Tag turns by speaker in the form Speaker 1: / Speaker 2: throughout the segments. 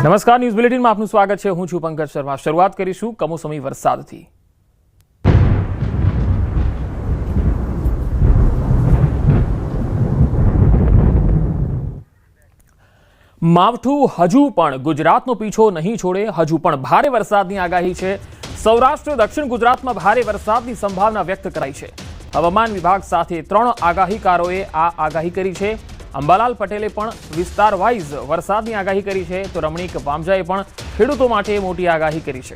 Speaker 1: નમસ્કાર, ન્યૂઝ બુલેટિનમાં આપનું સ્વાગત છે। હું છું પંકજ શર્મા। શરૂઆત કરીશું કમોસમી વરસાદથી। માવઠું હજુ પણ ગુજરાતનો પીછો નહીં છોડે। હજુ પણ ભારે વરસાદની આગાહી છે। સૌરાષ્ટ્ર દક્ષિણ ગુજરાતમાં ભારે વરસાદની સંભાવના વ્યક્ત કરાઈ છે। હવામાન વિભાગ સાથે 3 આગાહીકારોએ આ આગાહી કરી છે। અંબાલાલ પટેલે પણ વિસ્તાર વાઇઝ વરસાદની આગાહી કરી છે, તો રમણીક વામજાએ પણ ખેડૂતો માટે મોટી આગાહી કરી છે।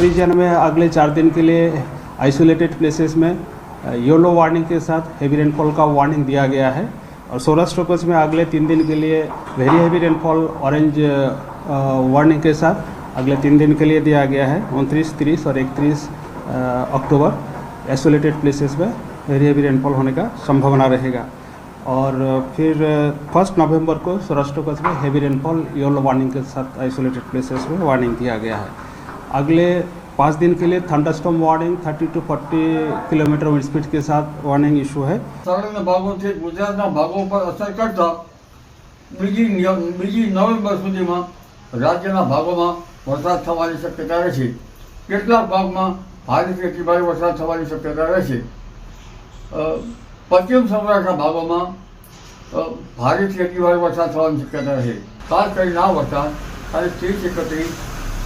Speaker 2: रीजन में अगले 4 दिन के लिए आइसोलेटेड प्लेसेस में येलो वार्निंग के साथ हेवी रेनफॉल का वार्निंग दिया गया है। और सौराष्ट्र कच्छ में अगले 3 दिन के लिए very heavy rainfall orange warning के साथ अगले 3 दिन के लिए दिया गया है। 29, 30 और 31 अक्टूबर आइसोलेटेड प्लेसेस में वेरी हेवी रेनफॉल होने का संभावना रहेगा। और फिर 1 नवंबर को सौराष्ट्र कच्छ में हेवी रेनफॉल येलो वार्निंग के साथ आइसोलेटेड प्लेसेस में वार्निंग दिया गया है। अगले 5 दिन के लिए thunderstorm warning 30 to 40 kilometre wind speed के साथ वार्निंग इशू है।
Speaker 3: સૌરાષ્ટ્રના ભાગોથી ગુજરાતના ભાગો પર અસર કરતા બીજી નવેમ્બર સુધીમાં રાજ્યના ભાગોમાં વરસાદ થવાની શક્યતા રહેશે। કેટલાક ભાગમાં ભારેથી અતિભારે વરસાદ થવાની શક્યતા રહેશે। પશ્ચિમ સૌરાષ્ટ્રના ભાગોમાં ભારેથી અતિભારે વરસાદ થવાની શક્યતા રહેશે। ખાસ કરીને આ વરસાદ તારીખ 30, 31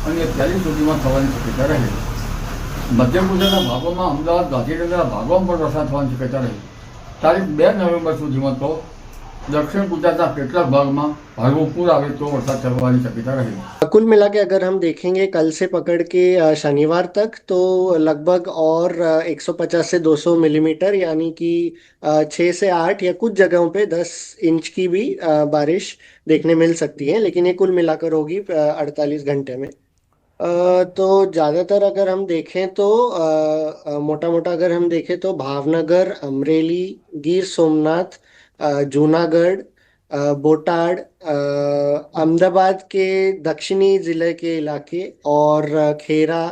Speaker 3: અને 40 સુધીમાં થવાની શક્યતા રહે। મધ્ય ગુજરાતના ભાગોમાં અમદાવાદ, ગાંધીનગરના ભાગોમાં પણ વરસાદ થવાની શક્યતા રહે। તારીખ 2 નવેમ્બર સુધીમાં તો दक्षिण गुजरात કેટલાક ભાગમાં ભારે પૂર આવે તો વરસાદ થવાની શક્યતા રહે।
Speaker 4: कुल मिला के अगर हम देखेंगे कल से पकड़ के शनिवार तक, तो लगभग और 150 से 200 मिलीमीटर यानी कि 6 से 8 या कुछ जगहों पे 10 इंच की भी बारिश देखने मिल सकती है। लेकिन ये कुल मिलाकर होगी 48 घंटे में। तो ज़्यादातर अगर हम देखें तो मोटा मोटा अगर हम देखें तो भावनगर, अमरेली, गिर सोमनाथ, जूनागढ़, बोटाड, अहमदाबाद के दक्षिणी ज़िले के इलाके और खेरा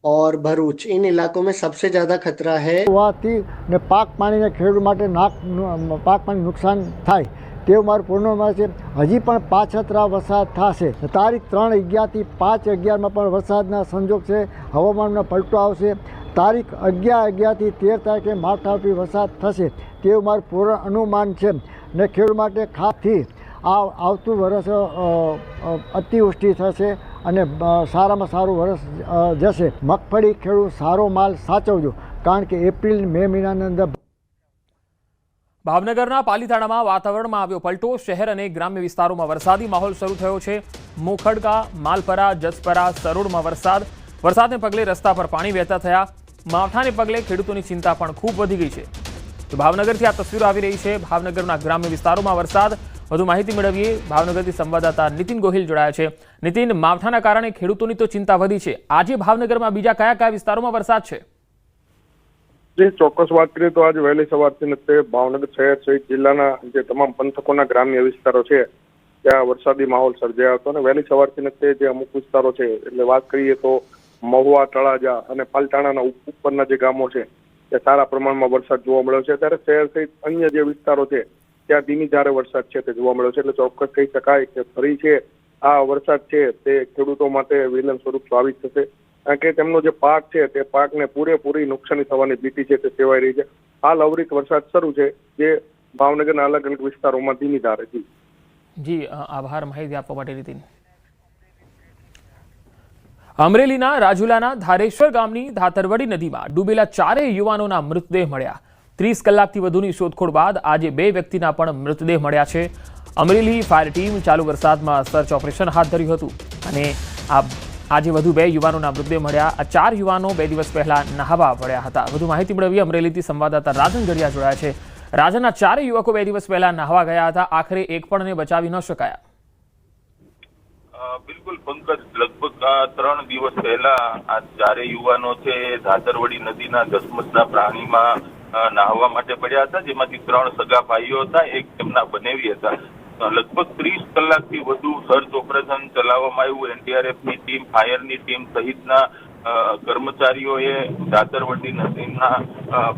Speaker 4: और भरूच, इन इलाकों में सबसे ज़्यादा खतरा है।
Speaker 5: હોવાથી ને પાક પાણીને ખેડૂત માટે પાક પાણી નુકસાન થાય તેવું મારું પૂર્ણમાં છે। હજી પણ 5 છત્રા વરસાદ થશે। તારીખ 3, 11 થી 5, 11માં પણ વરસાદના સંજોગ છે। હવામાનમાં પલટો આવશે। તારીખ 11, 11 થી 13 તારીખે માવઠારૂપી વરસાદ થશે તેવું મારું પૂર્ણ અનુમાન છે। ને ખેડૂત માટે ખાસથી આવતું વર્ષ અતિવૃષ્ટિ થશે અને સારામાં સારું વર્ષ જશે। મગફળી ખેડૂત સારો માલ સાચવજો, કારણ કે એપ્રિલ મે મહિનાની અંદર।
Speaker 1: ભાવનગરના પાલીતાણામાં વાતાવરણમાં આવ્યો પલટો। શહેર અને ગ્રામ્ય વિસ્તારોમાં વરસાદી માહોલ શરૂ થયો છે। મોખડકા, માલપરા, જસપરા, સરોડમાં વરસાદને પગલે રસ્તા પર પાણી વહેતા થયા। માવઠાને પગલે ખેડૂતોની ચિંતા પણ ખૂબ વધી ગઈ છે। તો ભાવનગરથી આ તસવીરો આવી રહી છે। ભાવનગરના ગ્રામ્ય વિસ્તારોમાં વરસાદ। વધુ માહિતી મેળવીએ। ભાવનગરથી સંવાદદાતા નીતિન ગોહિલ જોડાયા છે। નીતિન, માવઠાના કારણે ખેડૂતોની તો ચિંતા વધી છે, આજે ભાવનગરમાં બીજા કયા કયા વિસ્તારોમાં વરસાદ છે?
Speaker 6: જે ચોક્કસ વાત કરીએ તો આજ વહેલી સવારથી ભાવનગર શહેર સહિત જિલ્લાના જે તમામ પંથકોના ગ્રામ્ય વિસ્તારો છે ત્યાં વરસાદી માહોલ સર્જાયો હતો। અને વહેલી સવારથી જે અમુક વિસ્તારો છે, એટલે વાત કરીએ તો મહુવા, તળાજા અને પાલતાણાના ઉપરના જે ગામો છે ત્યાં સારા પ્રમાણમાં વરસાદ જોવા મળ્યો છે। ત્યારે શહેર સહિત અન્ય જે વિસ્તારો છે ત્યાં ધીમી ધારે વરસાદ છે તે જોવા મળ્યો છે। એટલે ચોક્કસ કહી શકાય કે ફરી છે આ વરસાદ છે તે ખેડૂતો માટે વિલન સ્વરૂપ સ્વાભાવિક થશે, કારણ કે તેમનો જે પાક છે તે પાકને પૂરેપૂરી નુકસાની થવાની ભીતિ છે તે સેવાઈ રહી છે। હાલ અવિરત વરસાદ શરૂ છે જે ભાવનગરના અલગ અલગ વિસ્તારોમાં ધીમી ધારે છે।
Speaker 1: જી આભાર માહિતી આપવા માટે નીતિન। અમરેલીના રાજુલાના ધારેશ્વર ગામની ધાતરવડી નદીમાં ડૂબેલા 4 યુવાનોના મૃતદેહ મળ્યા। 30 કલાકથી વધુની શોધખોળ બાદ આજે 2 વ્યક્તિના પણ મૃતદેહ મળ્યા છે। અમરેલી ફાયર ટીમ ચાલુ વરસાદમાં સર્ચ ઓપરેશન હાથ ધર્યું હતું અને આજે વધુ 2 યુવાનોના મૃતદેહ મળ્યા। આ 4 યુવાનો 2 દિવસ પહેલા નહાવા પડ્યા હતા। વધુ માહિતી મેળવી અમરેલીથી સંવાદદાતા રાજન ગઢિયા જોડાયા છે। રાજન, આ 4 યુવકો 2 દિવસ પહેલા નહાવા ગયા હતા, આખરે એક પણને બચાવી ન શકાયા।
Speaker 7: બિલકુલ પંકજ, લગભગ 3 દિવસ પહેલા આ 4 યુવાનો છે ધાતરવડી નદીના ધસમસના પ્રાણીમાં નહાવા માટે પડ્યા હતા, જેમાંથી 3 સગા ભાઈઓ હતા, એક તેમના બનેવી હતા। લગભગ 30 કલાકથી વધુ સર્ચ ઓપરેશન ચલાવવામાં આવ્યું। એનડીઆરએફની ટીમ, ફાયરની ટીમ સહિતના કર્મચારીઓએ દાતરવડી નદીના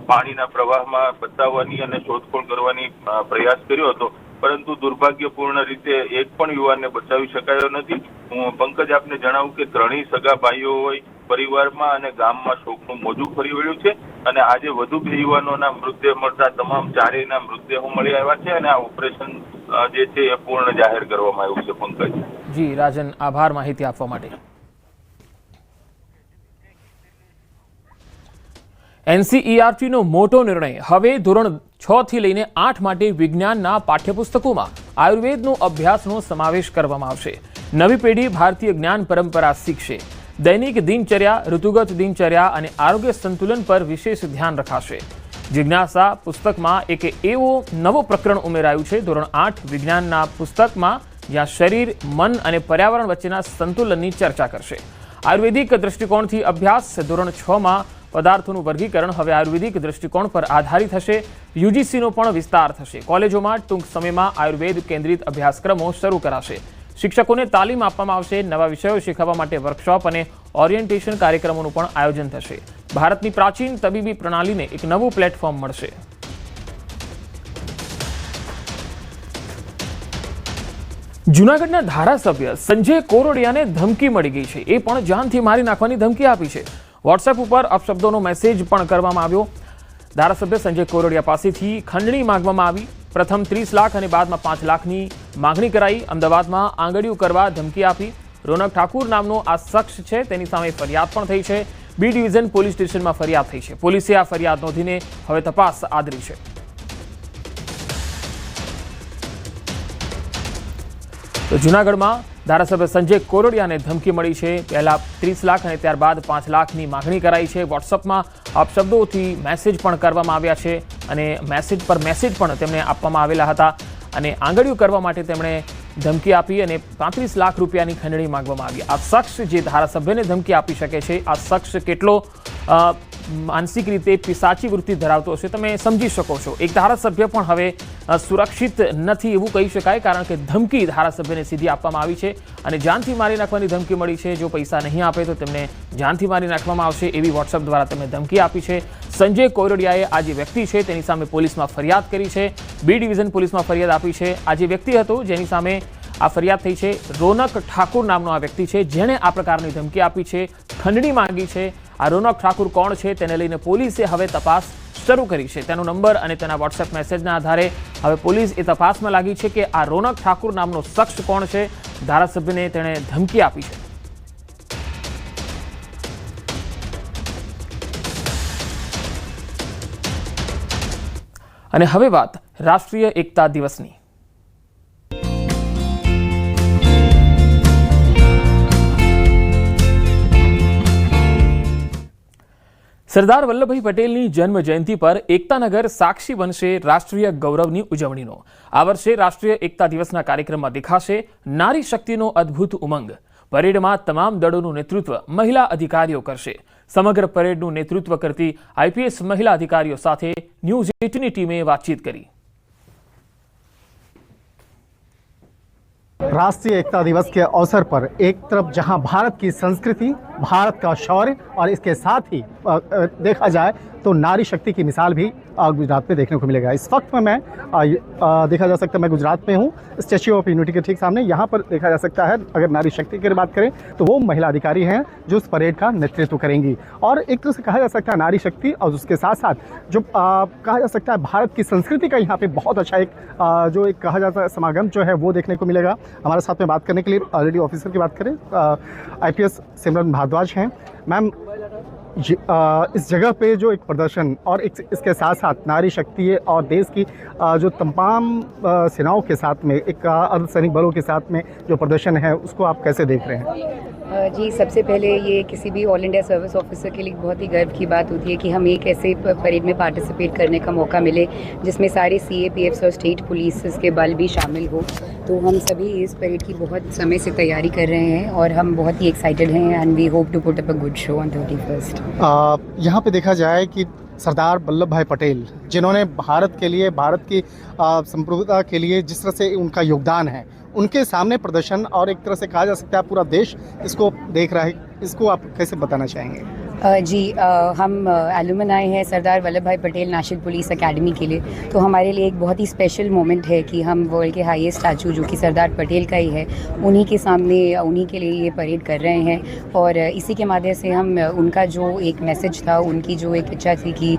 Speaker 7: પાણીના પ્રવાહમાં બચાવવાની અને શોધખોળ કરવાની પ્રયાસ કર્યો હતો, પરંતુ દુર્ભાગ્યપૂર્ણ રીતે એક પણ યુવાનને બચાવી શકાયો નથી. હું પંકજ આપને જણાવું કે ત્રણેય સગા ભાઈઓ હોય પરિવારમાં અને ગામમાં શોકનું મોજું ફરી વળ્યું છે અને આજે વધુ 2 યુવાનોના મૃતદેહ મળતા તમામ ચારેયના મૃતદેહો મળી આવ્યા છે અને આ ઓપરેશન જે છે એ પૂર્ણ જાહેર કરવામાં આવ્યું છે. પંકજ.
Speaker 1: જી રાજન, આભાર માહિતી આપવા માટે. NCERT નો મોટો નિર્ણય. હવે ધોરણ 6 થી લઈને 8 માટે વિજ્ઞાનના પાઠ્યપુસ્તકોમાં આયુર્વેદનો અભ્યાસનો સમાવેશ કરવામાં આવશે. નવી પેઢી ભારતીય જ્ઞાન પરંપરા શીખશે. દૈનિક દિનચર્યા, ઋતુગત દિનચર્યા અને આરોગ્ય સંતુલન પર વિશેષ ધ્યાન રખાશે. જિજ્ઞાસા પુસ્તકમાં એક એવો નવો પ્રકરણ ઉમેરાયું છે. ધોરણ 8 વિજ્ઞાનના પુસ્તકમાં જ્યાં શરીર, મન અને પર્યાવરણ વચ્ચેના સંતુલનની ચર્ચા કરશે. આયુર્વેદિક દૃષ્ટિકોણથી અભ્યાસ. ધોરણ 6માં પદાર્થોનું વર્ગીકરણ હવે આયુર્વેદિક દૃષ્ટિકોણ પર આધારિત હશે. યુજીસીનો પણ વિસ્તાર થશે. કોલેજોમાં ટૂંક સમયમાં આયુર્વેદ કેન્દ્રિત અભ્યાસક્રમો શરૂ કરાશે. શિક્ષકોને તાલીમ આપવામાં આવશે. નવા વિષયો શીખવવા માટે વર્કશોપ અને ઓરિએન્ટેશન કાર્યક્રમોનું પણ આયોજન થશે. ભારતની પ્રાચીન તબીબી પ્રણાલીને એક નવું પ્લેટફોર્મ મળશે. જૂનાગઢના ધારાસભ્ય સંજય કોરડિયાને ધમકી મળી ગઈ છે. એ પણ જાનથી મારી નાખવાની ધમકી આપી છે. વોટ્સએપ ઉપર અપશબ્દોનો મેસેજ પણ કરવામાં આવ્યો. ધારાસભ્ય સંજય કોરડિયા પાસેથી ખંડણી માંગવામાં આવી. પ્રથમ 30 લાખ અને બાદમાં 5 લાખની માંગણી કરાઈ. અમદાવાદમાં આંગળીઓ કરવા ધમકી આપી. રોનક ઠાકુર નામનો આ શખ્સ છે, તેની સામે ફરિયાદ પણ થઈ છે. બી ડિવિઝન પોલીસ સ્ટેશનમાં ફરિયાદ થઈ છે. પોલીસે આ ફરિયાદ નોંધીને હવે તપાસ આદરી છે. તો જૂનાગઢમાં ધારાસભ્ય સંજય કોરડિયાને ધમકી મળી છે. પહેલા 30 લાખ અને ત્યારબાદ 5 લાખની માંગણી કરાઈ છે. વોટ્સઅપમાં અપશબ્દોથી મેસેજ પણ કરવામાં આવ્યા છે અને મેસેજ પર મેસેજ પણ તેમને આપવામાં આવેલા હતા અને આંગળીઓ કરવા માટે તેમણે ધમકી આપી અને 35 લાખ રૂપિયાની ખંડણી માંગવામાં આવી. આ શખ્સ જે ધારાસભ્યને ધમકી આપી શકે છે, આ શખ્સ કેટલો માનસિક રીતે પિશાચી વૃત્તિ ધરાવતો હશે તમે સમજી શકો છો. એક ધારાસભ્ય પણ હવે સુરક્ષિત નથી એવું કહી શકાય, કારણ કે ધમકી ધારાસભ્યને સીધી આપવામાં આવી છે અને જાનથી મારી નાખવાની ધમકી મળી છે. જો પૈસા નહીં આપે તો તેમને જાનથી મારી નાખવામાં આવશે એવી વોટ્સએપ દ્વારા તેમને ધમકી આપી છે. સંજય કોરડિયાએ આ જે વ્યક્તિ છે તેની સામે પોલીસમાં ફરિયાદ કરી છે. બી ડિવિઝન પોલીસમાં ફરિયાદ આપી છે. આ જે વ્યક્તિ હતો જેની સામે આ ફરિયાદ થઈ છે, રોનક ઠાકુર નામનો આ વ્યક્તિ છે, જેણે આ પ્રકારની ધમકી આપી છે, ખંડણી માંગી છે. આ રોનક ઠાકુર કોણ છે તેને લઈને પોલીસે હવે તપાસ શરૂ કરી છે. તેનો નંબર અને તેના વોટ્સએપ મેસેજના આધારે હવે પોલીસ એ તપાસમાં લાગી છે કે આ રોનક ઠાકુર નામનો શખ્સ કોણ છે, ધારાસભ્યને તેણે ધમકી આપી છે. અને હવે વાત રાષ્ટ્રીય એકતા દિવસની. સરદાર વલ્લભભાઈ પટેલની જન્મ જયંતિ પર એકતાનગર સાક્ષી બનશે રાષ્ટ્રીય ગૌરવની ઉજવણીનો. આ વર્ષે રાષ્ટ્રીય એકતા દિવસના કાર્યક્રમમાં દેખાશે નારી શક્તિનો અદ્ભુત ઉમંગ. પરેડમાં તમામ દળોનું નેતૃત્વ મહિલા અધિકારીઓ કરશે. સમગ્ર પરેડનું નેતૃત્વ કરતી IPS મહિલા અધિકારીઓ સાથે ન્યૂઝ 18ની ટીમે વાતચીત કરી.
Speaker 8: राष्ट्रीय एकता दिवस के अवसर पर एक तरफ जहां भारत की संस्कृति, भारत का शौर्य और इसके साथ ही देखा जाए तो नारी शक्ति की मिसाल भी गुजरात में देखने को मिलेगा. इस वक्त में मैं देखा जा सकता है मैं गुजरात में हूँ, स्टैच्यू ऑफ यूनिटी के ठीक सामने. यहाँ पर देखा जा सकता है अगर नारी शक्ति की बात करें तो वो महिला अधिकारी हैं जो इस परेड का नेतृत्व करेंगी. और एक तरह से कहा जा सकता है नारी शक्ति और उसके साथ साथ जो कहा जा सकता है भारत की संस्कृति का यहाँ पे बहुत अच्छा एक जो एक कहा जाता है समागम जो है वो देखने को मिलेगा. हमारे साथ में बात करने के लिए ऑलरेडी ऑफिसर की बात करें IPS सिमरन भारद्वाज हैं. मैम, इस जगह पे जो एक प्रदर्शन और इसके साथ साथ नारी शक्ति और देश की जो तमाम सेनाओं के साथ में एक अर्धसैनिक बलों के साथ में जो प्रदर्शन है उसको आप कैसे देख रहे हैं?
Speaker 9: जी, सबसे पहले ये किसी भी ऑल इंडिया सर्विस ऑफिसर के लिए बहुत ही गर्व की बात होती है कि हमें एक ऐसे परेड में पार्टिसिपेट करने का मौका मिले जिसमें सारे CAPFs और स्टेट पुलिस के बल भी शामिल हो. तो हम सभी इस परेड की बहुत समय से तैयारी कर रहे हैं और हम बहुत ही एक्साइटेड हैं and we hope to put up a good show on 31st.
Speaker 8: यहाँ पे देखा जाए कि सरदार वल्लभ भाई पटेल जिन्होंने भारत के लिए, भारत की संप्रभुता के लिए जिस तरह से उनका योगदान है, उनके सामने प्रदर्शन और एक तरह से कहा जा सकता है पूरा देश इसको देख रहा है. इसको आप कैसे बताना चाहेंगे?
Speaker 9: जी हम एलुमनाई हैं सरदार वल्लभ भाई पटेल नेशनल पुलिस एकेडमी के लिए, तो हमारे लिए एक बहुत ही स्पेशल मोमेंट है कि हम वर्ल्ड के हाईएस्ट स्टैचू जो कि सरदार पटेल का ही है, उन्हीं के सामने उन्हीं के लिए ये परेड कर रहे हैं। और इसी के माध्यम से हम उनका जो एक मैसेज था, उनकी जो एक इच्छा थी कि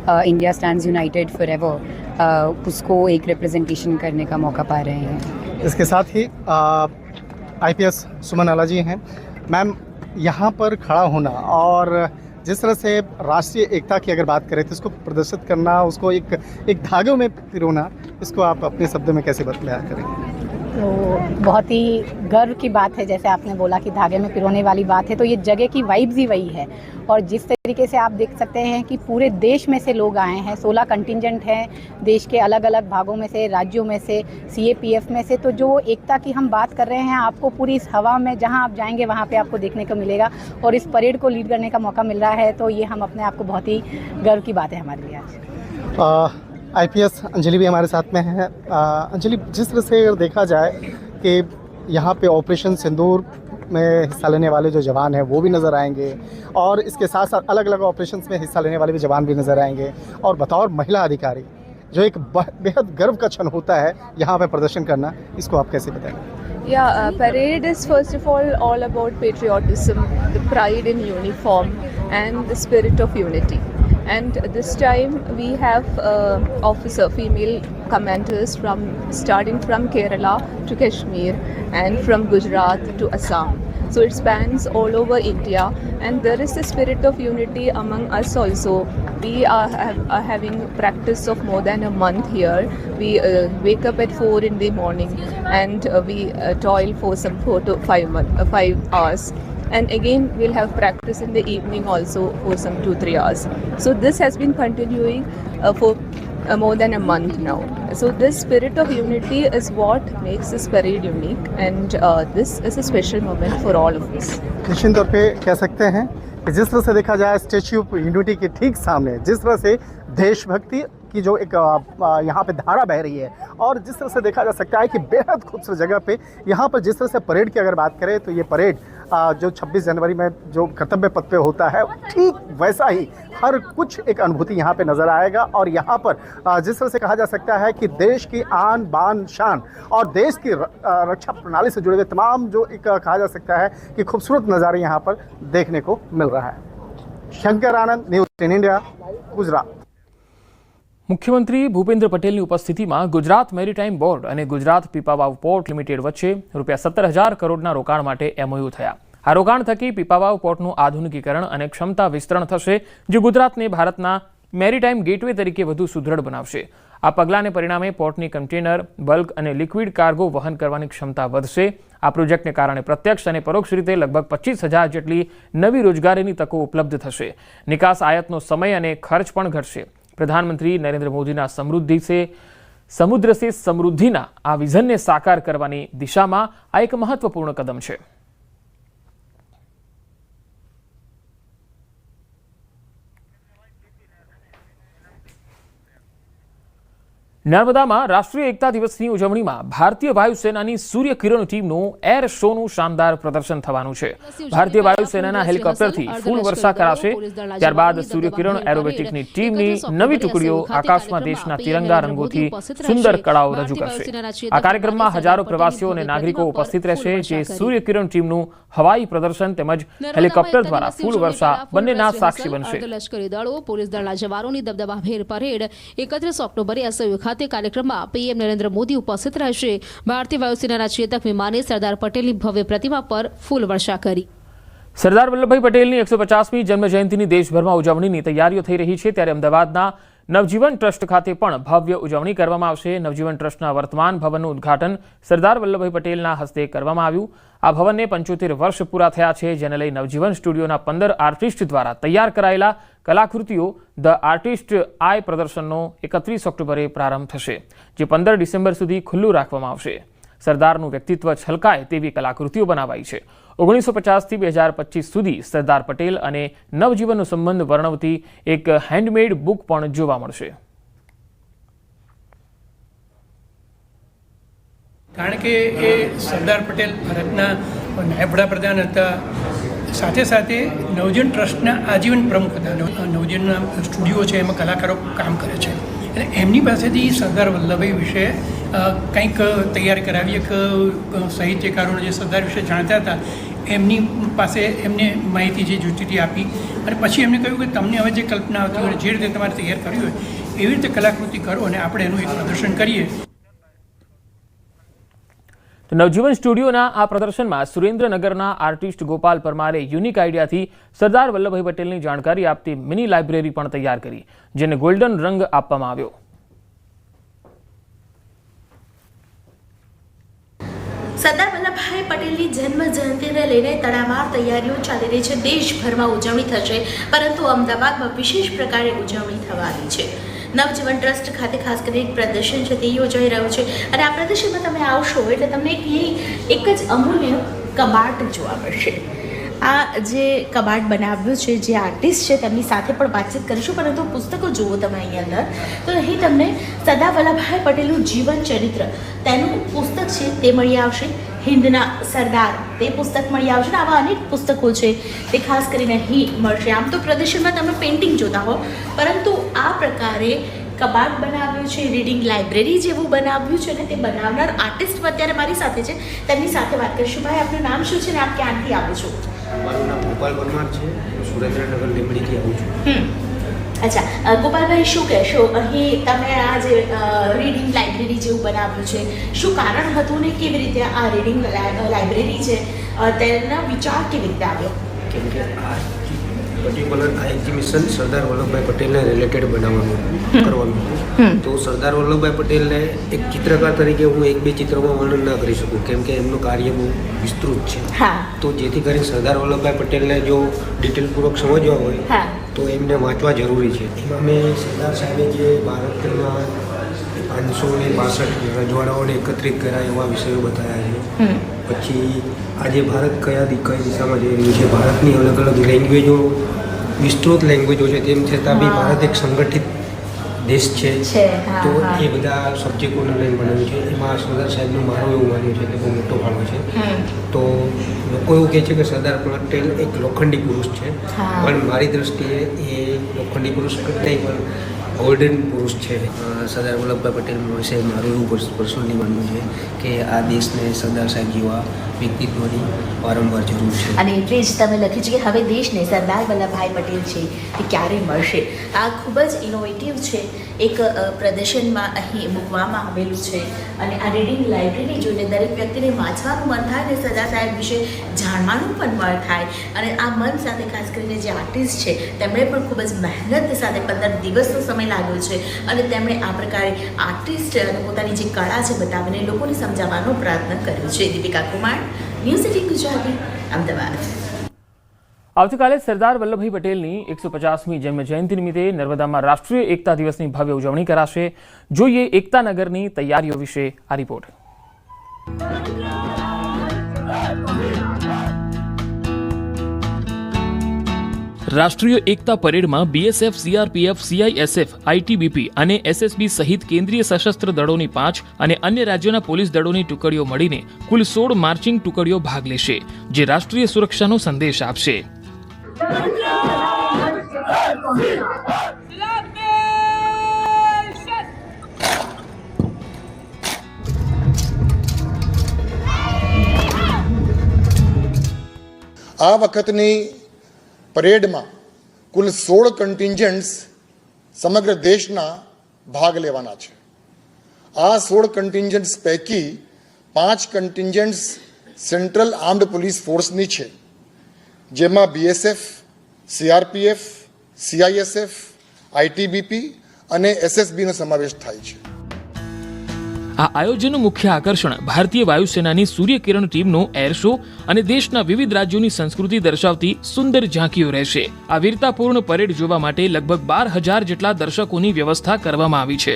Speaker 9: इंडिया स्टैंड्स यूनाइटेड फॉरएवर, उसको एक रिप्रेजेंटेशन करने का मौका पा रहे हैं।
Speaker 8: इसके साथ ही IPS सुमन आला जी हैं। मैम, यहाँ पर खड़ा होना और जिस तरह से राष्ट्रीय एकता की अगर बात करें तो इसको प्रदर्शित करना, उसको एक धागे में पिरोना, इसको आप अपने शब्दों में कैसे बयान करेंगे?
Speaker 10: तो बहुत ही गर्व की बात है, जैसे आपने बोला कि धागे में पिरोने वाली बात है, तो ये जगह की वाइब्स ही वही है। और जिस तरीके से आप देख सकते हैं कि पूरे देश में से लोग आए हैं, 16 कंटिंजेंट हैं देश के अलग अलग भागों में से, राज्यों में से, CAPF में से। तो जो एकता की हम बात कर रहे हैं, आपको पूरी इस हवा में जहां आप जाएंगे वहां पे आपको देखने को मिलेगा। और इस परेड को लीड करने का मौका मिल रहा है, तो ये हम अपने आप को बहुत ही गर्व की बात है हमारे लिए आज।
Speaker 8: IPS अंजलि भी हमारे साथ में है। अंजलि, जिस तरह से अगर देखा जाए कि यहाँ पे ऑपरेशन सिंदूर में हिस्सा लेने वाले जो जवान हैं वो भी नज़र आएंगे, और इसके साथ साथ अलग अलग ऑपरेशंस में हिस्सा लेने वाले भी जवान भी नज़र आएंगे, और बतौर महिला अधिकारी जो एक बेहद गर्व का क्षण होता है यहाँ पे प्रदर्शन करना, इसको आप कैसे बताएंगे?
Speaker 11: Yeah, parade is first of all about patriotism, the pride in uniform and the spirit of unity. And this time we have female commanders starting from Kerala to Kashmir and from Gujarat to Assam. So it spans all over India, and there is a spirit of unity among us also. We are having practice of more than a month here. We wake up at 4 in the morning and we toil for some 4 to 5 hours. And again we'll have practice in the evening also for some 2-3 hours. So this has been continuing for more than a month now. So this spirit of unity is what makes this parade unique, and this is a special moment for all of us.
Speaker 8: निश्चित तौर पे कह सकते हैं कि जिस तरह से देखा जाए स्टैच्यू ऑफ यूनिटी के ठीक सामने जिस तरह से देशभक्ति की जो एक यहाँ पे धारा बह रही है, और जिस तरह से देखा जा सकता है कि बेहद खूबसूरत जगह पे यहाँ पर जिस तरह से परेड की अगर बात करें तो ये परेड जो 26 जनवरी में जो कर्तव्य पथ पे होता है, ठीक वैसा ही हर कुछ एक अनुभूति यहाँ पे नज़र आएगा। और यहाँ पर जिस तरह से कहा जा सकता है कि देश की आन बान शान और देश की रक्षा प्रणाली से जुड़े हुए तमाम जो एक कहा जा सकता है कि खूबसूरत नज़ारे यहाँ पर देखने को मिल रहा है। शंकर आनंद, न्यूज़ 10 इंडिया, गुजरात।
Speaker 1: મુખ્યમંત્રી ભૂપેન્દ્ર પટેલની ઉપસ્થિતિમાં ગુજરાત મેરીટાઈમ બોર્ડ અને ગુજરાત પીપાવાવ પોર્ટ લિમિટેડ વચ્ચે ₹17,000 કરોડના રોકાણ માટે MOU થયા। આ રોકાણ થકી પીપાવાવ પોર્ટનું આધુનિકીકરણ અને ક્ષમતા વિસ્તરણ થશે, જે ગુજરાતને ભારતના મેરીટાઈમ ગેટવે તરીકે વધુ સુદૃઢ બનાવશે। આ પગલાંને પરિણામે પોર્ટની કન્ટેનર, બલ્ક અને લિક્વિડ કાર્ગો વહન કરવાની ક્ષમતા વધશે। આ પ્રોજેક્ટને કારણે પ્રત્યક્ષ અને પરોક્ષ રીતે લગભગ 25,000 જેટલી નવી રોજગારીની તકો ઉપલબ્ધ થશે। નિકાસ આયાતનો समय અને ખર્ચ પણ ઘટશે। प्रधानमंत्री नरेंद्र मोदीना समुद्र से समृद्धिना आ विजन ने साकार करवानी दिशा में आ एक महत्वपूर्ण कदम है। નર્મદામાં રાષ્ટ્રીય એકતા દિવસની ઉજવણીમાં ભારતીય વાયુસેનાની સૂર્ય કિરણ ટીમનું એર શોનું શાનદાર પ્રદર્શન થવાનું છે। ભારતીય વાયુસેનાના હેલિકોપ્ટરથી ફૂલ વર્ષા કરાશે, ત્યારબાદ સૂર્ય કિરણ એરોબેટિકની ટીમની નવી ટુકડીઓ આકાશમાં દેશના તિરંગા રંગોથી સુંદર કળાઓ રજૂ કરશે। આ કાર્યક્રમમાં હજારો પ્રવાસીઓ અને નાગરિકો ઉપસ્થિત રહેશે, જે સૂર્ય કિરણ ટીમનું હવાઈ પ્રદર્શન તેમજ હેલિકોપ્ટર દ્વારા ફૂલ વર્ષા બંનેના સાક્ષી બનશે।
Speaker 12: લશ્કરી દળો, પોલીસ દળના જવાનોની દબદબાભેર પરેડ 31 ઓક્ટોબરે એસયુ ખાતે કાર્યક્રમમાં PM નરેન્દ્ર મોદી ઉપસ્થિત રહેશે। ભારતીય વાયુસેનાના ચેતક વિમાને સરદાર પટેલની ભવ્ય પ્રતિમા પર ફૂલ વર્ષા કરી।
Speaker 1: સરદાર વલ્લભભાઈ પટેલની 150મી જન્મ જયંતિની દેશભરમાં ઉજવણીની તૈયારીઓ થઈ રહી છે, ત્યારે અમદાવાદના નવજીવન ટ્રસ્ટ ખાતે પણ ભવ્ય ઉજવણી કરવામાં આવશે। નવજીવન ટ્રસ્ટના વર્તમાન ભવનનું ઉદ્ઘાટન સરદાર વલ્લભભાઈ પટેલના હસ્તે કરવામાં આવ્યું। આ ભવનને 75 વર્ષ પૂરા થયા છે, જેને લઈ નવજીવન સ્ટુડિયોના 15 આર્ટિસ્ટ દ્વારા તૈયાર કરાયેલા કલાકૃતિઓ ધ આર્ટિસ્ટ આઈ પ્રદર્શનનો 31 ઓક્ટોબરે પ્રારંભ થશે, જે 15 ડિસેમ્બર સુધી ખુલ્લું રાખવામાં આવશે। સરદારનું વ્યક્તિત્વ છલકાય તેવી કલાકૃતિઓ બનાવાઈ છે। 1950 થી 2025 સુધી સરદાર પટેલ અને નવજીવનનો સંબંધ વર્ણવતી એક હેન્ડમેડ બુક પણ જોવા મળશે।
Speaker 13: કારણ કે એ સરદાર પટેલ ભારતના નાયબ વડાપ્રધાન હતા, સાથે સાથે નવજીવન ટ્રસ્ટના આજીવન પ્રમુખ હતા. નવજીવનના સ્ટુડિયો છે, એમાં કલાકારો કામ કરે છે. એટલે એમની પાસેથી સરદાર વલ્લભભાઈ વિશે કંઈક તૈયાર કરાવીએ કે સાહિત્યકારોને જે સરદાર વિશે જાણતા હતા એમની પાસે એમને માહિતી જે જોઈતી હતી આપી, અને પછી એમને કહ્યું કે તમને હવે જે કલ્પના આવતી હોય, જે રીતે તમારે તૈયાર કરવી હોય એવી રીતે કલાકૃતિ કરો અને આપણે એનું એક પ્રદર્શન કરીએ.
Speaker 1: તો નવજીવન સ્ટુડિયોના આ પ્રદર્શનમાં સુરેન્દ્રનગરના આર્ટિસ્ટ ગોપાલ પરમારે યુનિક આઈડિયાથી સરદાર વલ્લભભાઈ પટેલની જાણકારી આપતી મિની લાઇબ્રેરી પણ તૈયાર કરી, જેને ગોલ્ડન રંગ આપવામાં આવ્યો.
Speaker 14: સરદાર વલ્લભભાઈ પટેલની જન્મ જયંતિને લઈને તડામાર તૈયારીઓ ચાલી રહી છે. દેશભરમાં ઉજવણી થશે, પરંતુ અમદાવાદમાં વિશેષ પ્રકારે ઉજવણી થવાની છે. નવજીવન ટ્રસ્ટ ખાતે ખાસ કરીને એક પ્રદર્શન છે તે યોજાઈ રહ્યું છે, અને આ પ્રદર્શનમાં તમે આવશો એટલે તમને એક જ અમૂલ્ય કબાટ જોવા મળશે. આ જે કબાટ બનાવ્યું છે, જે આર્ટિસ્ટ છે તેમની સાથે પણ વાતચીત કરીશું, પરંતુ પુસ્તકો જુઓ તમે અહીં અંદર તો અહીં તમને સરદાર વલ્લભભાઈ પટેલનું જીવન ચરિત્ર તેનું પુસ્તક છે તે મળી આવશે. હિન્દના સરદાર તે પુસ્તક મળી આવશે. આવા અનેક પુસ્તકો છે તે ખાસ કરીને અહીં મળશે. આમ તો પ્રદર્શનમાં તમે પેઇન્ટિંગ જોતા હો, પરંતુ આ પ્રકારે કબાટ બનાવ્યું છે, રીડિંગ લાઇબ્રેરી જેવું બનાવ્યું છે, અને તે બનાવનાર આર્ટિસ્ટ અત્યારે મારી સાથે છે, તેમની સાથે વાત કરીશું. ભાઈ, આપનું નામ શું છે ને આપ ક્યાંથી આવો છો?
Speaker 15: મારું નામ ગોપાલ પરમાર છે, સુરેન્દ્રનગર લીંબડીથી આવું છું.
Speaker 14: અચ્છા, ગોપાલભાઈ શું કહેશો, અહીં તમે આ જે રીડિંગ લાઇબ્રેરી જેવું બનાવ્યું છે, શું કારણ હતું ને કેવી રીતે આ રીડિંગ લાઇબ્રેરી છે તેના વિચાર કેવી રીતે આવ્યો?
Speaker 15: કેમ કે આ પર્ટિક્યુલર આ એક્ઝિબિશન સરદાર વલ્લભભાઈ પટેલને રિલેટેડ કરવાનું હતું. તો સરદાર વલ્લભભાઈ પટેલને એક ચિત્રકાર તરીકે હું એક બે ચિત્રોમાં વર્ણન ના કરી શકું, કેમ કે એમનું કાર્ય બહુ વિસ્તૃત છે. તો જેથી કરીને સરદાર વલ્લભભાઈ પટેલને જો ડિટેલપૂર્વક સમજવા હોય તો એમને વાંચવા જરૂરી છે. એમાં મેં સરદાર સાહેબે જે ભારતના 562 રજવાડાઓને એકત્રિત કર્યા એવા વિષયો બતાવ્યા છે. પછી આજે ભારત કઈ દિશામાં જઈ રહ્યું છે, ભારતની અલગ અલગ લેંગ્વેજો, વિસ્તૃત લેંગ્વેજો છે, તેમ છતાં બી ભારત એક સંગઠિત દેશ છે. તો એ બધા સબ્જેક્ટોને લઈને બનાવ્યું છે. એમાં સરદાર સાહેબનું મારું એવું માન્યું છે કે બહુ મોટો ફાળો છે. તો લોકો એવું કહે છે કે સરદાર પટેલ એક લોખંડી પુરુષ છે, પણ મારી દ્રષ્ટિએ એ લોખંડી પુરુષ કરતાં પણ ગોલ્ડન પુરુષ છે. સરદાર વલ્લભભાઈ પટેલ વિશે મારું એવું પર્સનલી માનવું છે કે આ દેશને સરદાર સાહેબ જેવા વ્યક્તિત્વની વારંવાર જરૂર છે.
Speaker 14: અને એટલે જ તમે લખ્યું છે કે હવે દેશને સરદાર વલ્લભભાઈ પટેલ છે તે ક્યારે મળશે. આ ખૂબ જ ઇનોવેટિવ છે, એક પ્રદર્શનમાં અહીં મૂકવામાં આવેલું છે, અને આ રીડિંગ લાઇબ્રેરી જોઈને દરેક વ્યક્તિને વાંચવાનું મન થાય અને સરદાર સાહેબ વિશે જાણવાનું પણ મન થાય. અને આ મન સાથે ખાસ કરીને જે આર્ટિસ્ટ છે તેમણે પણ ખૂબ જ મહેનત સાથે 15 દિવસનો સમય લાગ્યો છે, અને તેમણે આ પ્રકારે આર્ટિસ્ટ અને પોતાની જે કળા છે બતાવીને લોકોને સમજાવવાનો પ્રયત્ન કર્યો છે. દીપિકા કુમાર, ન્યૂઝ 18 ગુજરાતી, અમદાવાદ.
Speaker 1: આવતીકાલે સરદાર વલ્લભભાઈ પટેલની 150મી જન્મ જયંતિ નિમિત્તે નર્મદામાં રાષ્ટ્રીય એકતા દિવસની ભવ્ય ઉજવણી કરાશે. જોઈએ એકતાનગરની તૈયારીઓ વિશે આ રિપોર્ટ. રાષ્ટ્રીય એકતા પરેડમાં બીએસએફ, સીઆરપીએફ, સીઆઈએસએફ, આઈટીબીપી અને એસએસબી સહિત કેન્દ્રીય સશસ્ત્ર દળોની 5 અને અન્ય રાજ્યોના પોલીસ દળોની ટુકડીઓ મળીને કુલ 16 માર્ચિંગ ટુકડીઓ ભાગ લેશે, જે રાષ્ટ્રીય સુરક્ષાનો સંદેશ આપશે.
Speaker 16: આ વખતની પરેડમાં કુલ 16 કન્ટિન્જન્ટ્સ સમગ્ર દેશના ભાગ લેવાના છે. આ 16 કન્ટિન્જન્ટ્સ પૈકી 5 કન્ટિન્જન્ટ્સ સેન્ટ્રલ આર્મ્ડ પોલીસ ફોર્સની છે, જેમાં બીએસએફ, સીઆરપીએફ, સીઆઈએસએફ, આઈટીબીપી અને એસએસબીનો સમાવેશ થાય છે.
Speaker 1: આ આયોજનનું મુખ્ય આકર્ષણ ભારતીય વાયુસેનાની સૂર્યકિરણ ટીમનો એર શો અને દેશના વિવિધ રાજ્યોની સંસ્કૃતિ દર્શાવતી સુંદર ઝાંકીઓ રહેશે. આ વીરતાપૂર્ણ પરેડ જોવા માટે લગભગ 12,000 જેટલા દર્શકોની વ્યવસ્થા કરવામાં આવી છે.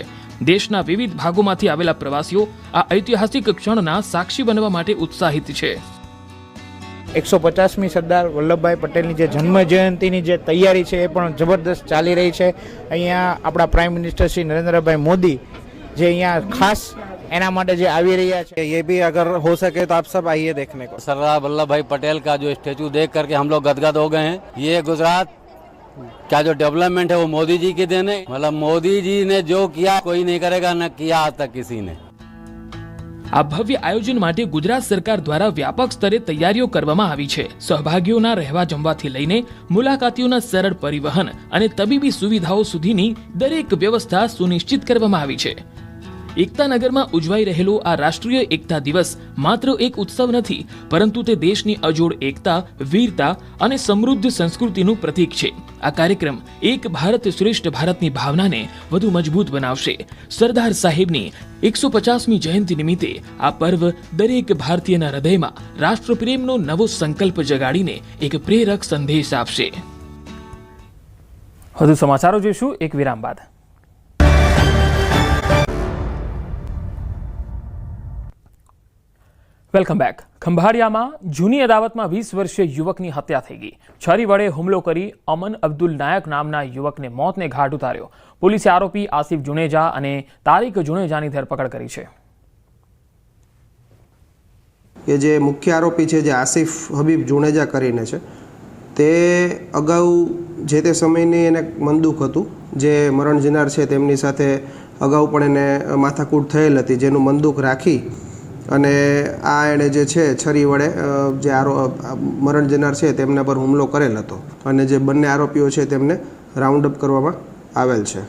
Speaker 1: દેશના વિવિધ ભાગોમાંથી આવેલા પ્રવાસીઓ આ ઐતિહાસિક ક્ષણના સાક્ષી બનવા માટે ઉત્સાહિત છે.
Speaker 17: 150મી સરદાર વલ્લભભાઈ પટેલની જે જન્મ જયંતિની જે તૈયારી છે એ પણ જબરદસ્ત ચાલી રહી છે. અહીંયા આપણા પ્રાઇમ મિનિસ્ટર શ્રી નરેન્દ્રભાઈ મોદી જે અહીંયા ખાસ એના માટે જે આવી રહ્યા છે ये भी अगर हो सके तो आप सब आइए देखने को।
Speaker 18: सरदार वल्लभ भाई पटेल का जो स्टेचू देख करके हम लोग गदगद हो गए हैं। ये गुजरात का जो डेवलपमेंट है वो मोदी जी की देन है। मतलब मोदी जी ने जो किया कोई नहीं करेगा, न किया आज तक किसी ने।
Speaker 1: આ ભવ્ય આયોજન માટે ગુજરાત સરકાર દ્વારા વ્યાપક સ્તરે તૈયારીઓ કરવામાં આવી છે। સહભાગીઓના રહેવા જમવાથી લઈને મુલાકાતીઓના સરળ પરિવહન અને તબીબી સુવિધાઓ સુધીની દરેક વ્યવસ્થા સુનિશ્ચિત કરવામાં આવી છે। એકતાનગરમાં ઉજવાઈ રહેલો આ રાષ્ટ્રીય એકતા દિવસ માત્ર એક ઉત્સવ નથી, પરંતુ તે દેશની અજોડ એકતા, વીરતા અને સમૃદ્ધ સંસ્કૃતિનું પ્રતીક છે। આ કાર્યક્રમ એક ભારત શ્રેષ્ઠ ભારતની ભાવનાને વધુ મજબૂત બનાવશે। સરદાર સાહેબની 150મી જયંતિ નિમિત્તે આ પર્વ દરેક ભારતીયના હૃદયમાં રાષ્ટ્રપ્રેમનો નવો સંકલ્પ જગાડીને એક પ્રેરક સંદેશ આપશે। વધુ સમાચારો જોઈશું એક વિરામ બાદ। Welcome back. ખંભાળિયામાં જૂની અદાવતમાં 20 વર્ષીય યુવકની હત્યા થઈ ગઈ। છરી વડે હુમલો કરી અમન અબ્દુલ નાયક નામના યુવકને મોતને ઘાટ ઉતાર્યો। પોલીસે આરોપી આસિફ જુનેજા અને તારીક જુનેજાની ધરપકડ કરી છે।
Speaker 19: એ જે મુખ્ય આરોપી છે, જે આસિફ હબીબ જુનેજા કરીને છે, તે અગાઉ જે તે સમયની એને મંદુક હતું। જે મરણ જનાર છે તેમની સાથે અગાઉ પણ એને માથાકૂટ થયેલ હતી, જેનું મંદુક રાખી અને આ એણે જે છે છરી વડે જે મરણ જનાર છે તેમના પર હુમલો કરેલ હતો અને જે બંને આરોપીઓ છે તેમને રાઉન્ડ અપ કરવામાં આવેલ છે।